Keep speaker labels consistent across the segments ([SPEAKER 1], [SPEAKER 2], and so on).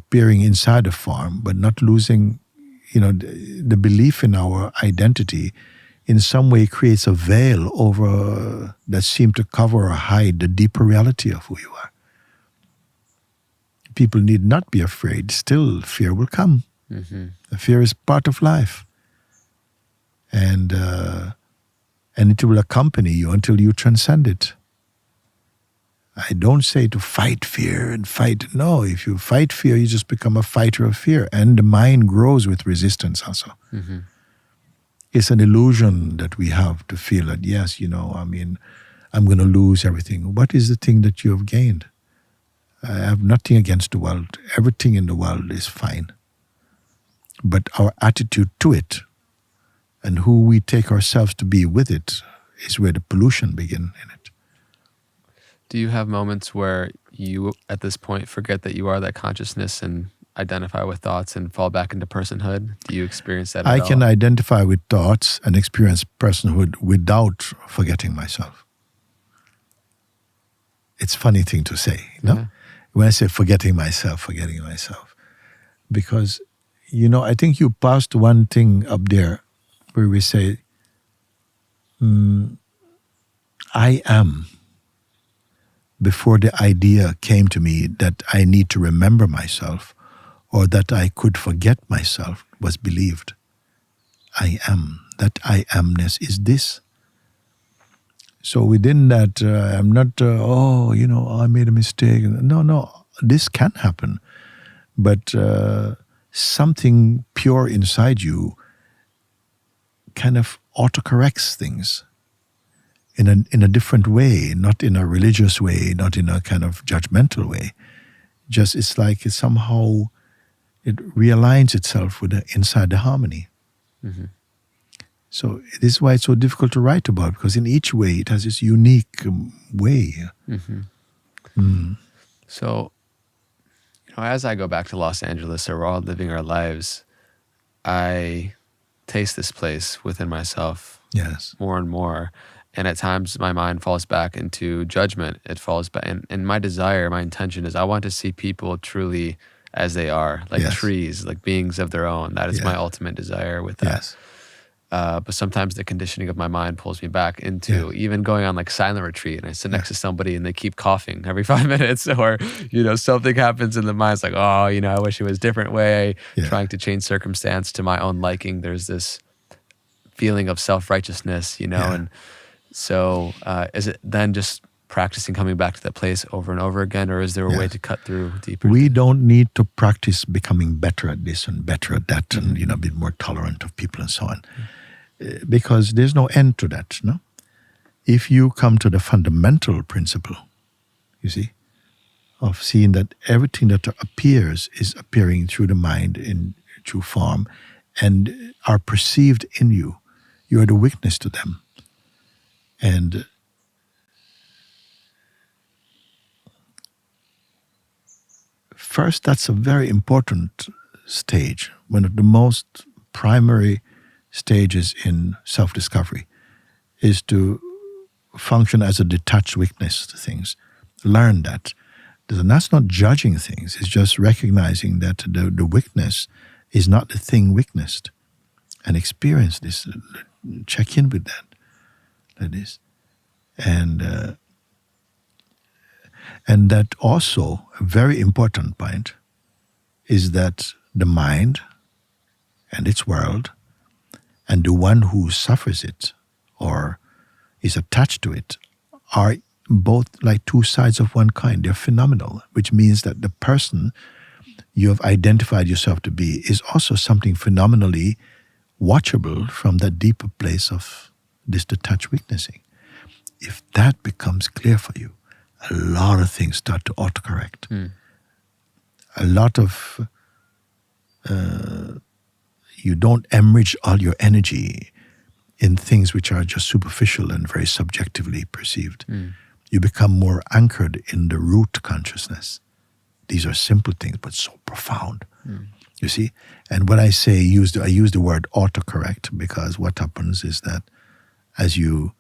[SPEAKER 1] appearing inside a form, but not losing, the belief in our identity in some way creates a veil over that seems to cover or hide the deeper reality of who you are. People need not be afraid. Still, fear will come. Fear is part of life. And it will accompany you until you transcend it. I don't say to fight fear and fight. No, if you fight fear, you just become a fighter of fear. And the mind grows with resistance also. It's an illusion that we have to feel that, yes, I'm going to lose everything. What is the thing that you have gained? I have nothing against the world. Everything in the world is fine. But our attitude to it and who we take ourselves to be with it is where the pollution begins in it.
[SPEAKER 2] Do you have moments where you, at this point, forget that you are that consciousness and identify with thoughts and fall back into personhood? Do you experience that at all?
[SPEAKER 1] I can identify with thoughts and experience personhood without forgetting myself. It's a funny thing to say,
[SPEAKER 2] Yeah.
[SPEAKER 1] When I say forgetting myself. Because, I think you passed one thing up there where we say, I am. Before the idea came to me that I need to remember myself or that I could forget myself was believed. I am. That I amness is this. So within that, I'm not, I made a mistake. No, this can happen. But something pure inside you kind of autocorrects things. In a different way, not in a religious way, not in a kind of judgmental way. Just it's like it realigns itself with inside the harmony. So this is why it's so difficult to write about, because in each way it has this unique way.
[SPEAKER 2] So, as I go back to Los Angeles, or we're all living our lives, I taste this place within myself more and more. And at times my mind falls back into judgment. It falls back. And my desire, my intention is I want to see people truly as they are, like trees, like beings of their own. That is my ultimate desire with that. But sometimes the conditioning of my mind pulls me back into even going on like silent retreat, and I sit next to somebody and they keep coughing every 5 minutes, or, something happens in the mind. It's like, I wish it was a different way, trying to change circumstance to my own liking. There's this feeling of self-righteousness, and so is it then just practicing coming back to that place over and over again, or is there a way to cut through deeper?
[SPEAKER 1] We don't need to practice becoming better at this and better at that and, be more tolerant of people and so on. Because there's no end to that, no? If you come to the fundamental principle, you see, of seeing that everything that appears is appearing through the mind in true form and are perceived in you, you are the witness to them. And first, that's a very important stage, one of the most primary stages in self-discovery, is to function as a detached witness to things. Learn that. And that's not judging things, it's just recognizing that the witness is not the thing witnessed. And experience this, check in with that. That is. And that also, a very important point, is that the mind and its world and the one who suffers it or is attached to it are both like two sides of one coin. They're phenomenal, which means that the person you have identified yourself to be is also something phenomenally watchable from that deeper place of this detached witnessing. If that becomes clear for you, a lot of things start to autocorrect. A lot of you don't enrich all your energy in things which are just superficial and very subjectively perceived. You become more anchored in the root consciousness. These are simple things, but so profound. You see? And when I say I use the word autocorrect, because what happens is that as you,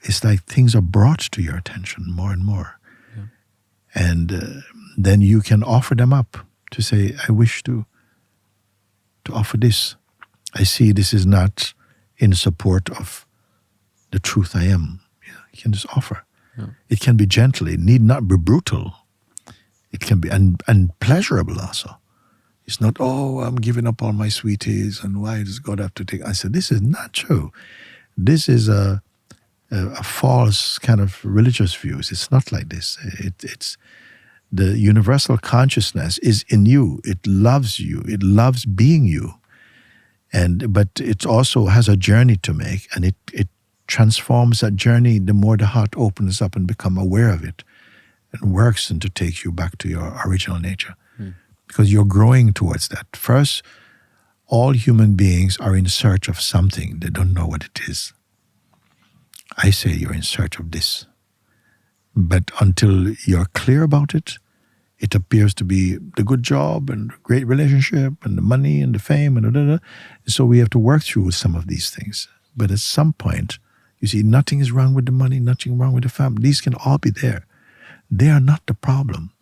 [SPEAKER 1] it's like things are brought to your attention more and more. And then you can offer them up to say, I wish to offer this. I see this is not in support of the truth I am. You can just offer. Yeah. It can be gentle. It need not be brutal. It can be pleasurable also. It's not, oh, I'm giving up all my sweeties and why does God have to take? I said, this is not true. This is a false kind of religious views. It's not like this. It's the universal consciousness is in you. It loves you. It loves being you. But it also has a journey to make, and it transforms that journey the more the heart opens up and become aware of it and works and to take you back to your original nature. Because you're growing towards that. First, all human beings are in search of something. They don't know what it is. I say you're in search of this. But until you're clear about it, it appears to be the good job and great relationship and the money and the fame and da. So we have to work through some of these things. But at some point, you see, nothing is wrong with the money, nothing wrong with the family. These can all be there. They are not the problem.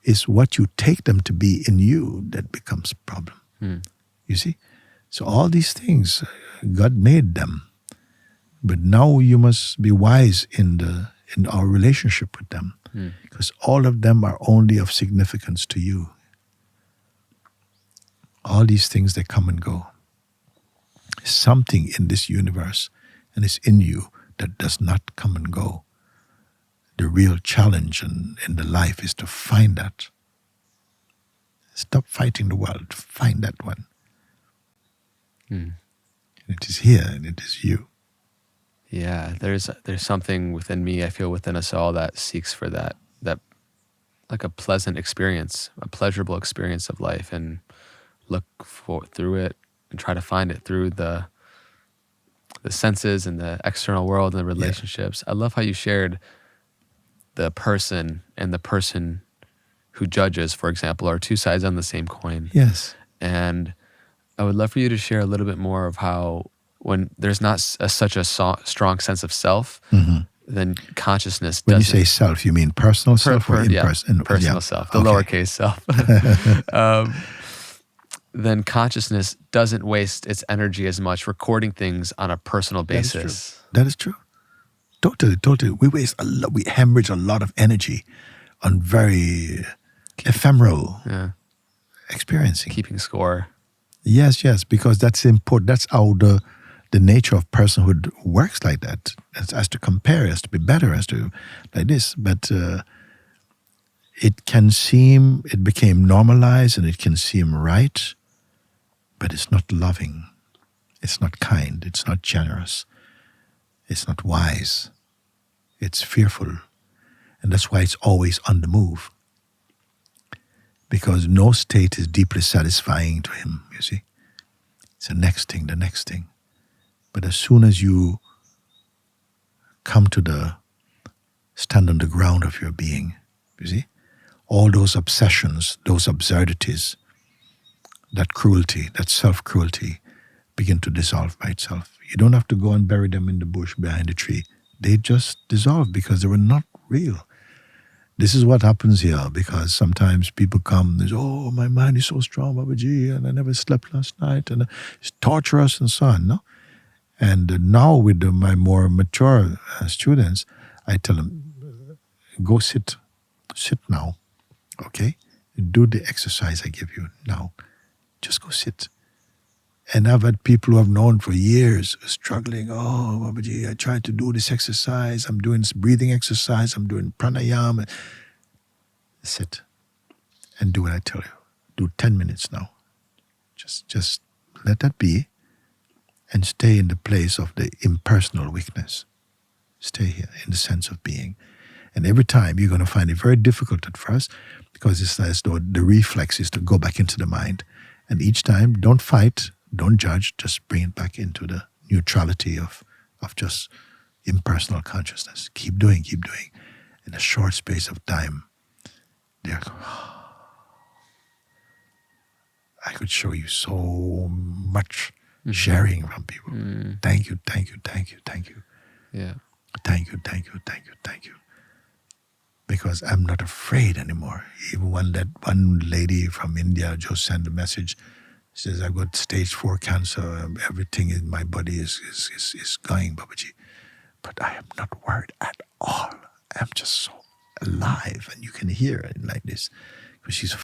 [SPEAKER 1] It's what you take them to be in you that becomes a problem. You see? So all these things, God made them. But now you must be wise in our relationship with them. Because all of them are only of significance to you. All these things, they come and go. Something in this universe and it's in you that does not come and go. The real challenge in the life is to find that. Stop fighting the world. Find that one. And it is here and it is you.
[SPEAKER 2] Yeah, there's something within me, I feel within us all, that seeks for that like a pleasant experience, a pleasurable experience of life, and look through it and try to find it through the senses and the external world and the relationships. Yeah. I love how you shared the person and the person who judges, for example, are two sides on the same coin.
[SPEAKER 1] Yes.
[SPEAKER 2] And I would love for you to share a little bit more of how when there's not such a strong sense of self, then consciousness doesn't...
[SPEAKER 1] When you say self, you mean personal self or impersonal?
[SPEAKER 2] Personal self, the lowercase self. Then consciousness doesn't waste its energy as much recording things on a personal basis.
[SPEAKER 1] That is true. Totally. We waste a lot. We hemorrhage a lot of energy on very ephemeral experiencing.
[SPEAKER 2] Keeping score.
[SPEAKER 1] Yes, because that's important. That's how the nature of personhood works like that. As to compare, as to be better, as to like this. But it became normalized and it can seem right, but it's not loving. It's not kind. It's not generous. It's not wise. It's fearful. And that's why it's always on the move. Because no state is deeply satisfying to him, you see. It's the next thing. But as soon as you come to stand on the ground of your being, you see, all those obsessions, those absurdities, that cruelty, that self-cruelty begin to dissolve by itself. You don't have to go and bury them in the bush behind the tree. They just dissolve because they were not real. This is what happens here, because sometimes people come and say, oh, my mind is so strong, Babaji, and I never slept last night, and it's torturous and so on. No? And now with my more mature students, I tell them, go sit now, okay? Do the exercise I give you now. Just go sit. And I've had people who I've known for years struggling. Oh, Babaji, I tried to do this exercise. I'm doing this breathing exercise. I'm doing pranayama. Sit and do what I tell you. Do 10 minutes now. Just let that be and stay in the place of the impersonal weakness. Stay here in the sense of being. And every time you're going to find it very difficult at first because it's as though the reflex is to go back into the mind. And each time, don't fight. Don't judge, just bring it back into the neutrality of just impersonal consciousness. Keep doing. In a short space of time, I could show you so much sharing from people. Thank you.
[SPEAKER 2] Yeah.
[SPEAKER 1] Thank you. because I'm not afraid anymore. Even when that one lady from India just sent a message, says, I've got stage 4 cancer, everything in my body is going, Babaji. But I am not worried at all. I'm just so alive, and you can hear it like this, because she's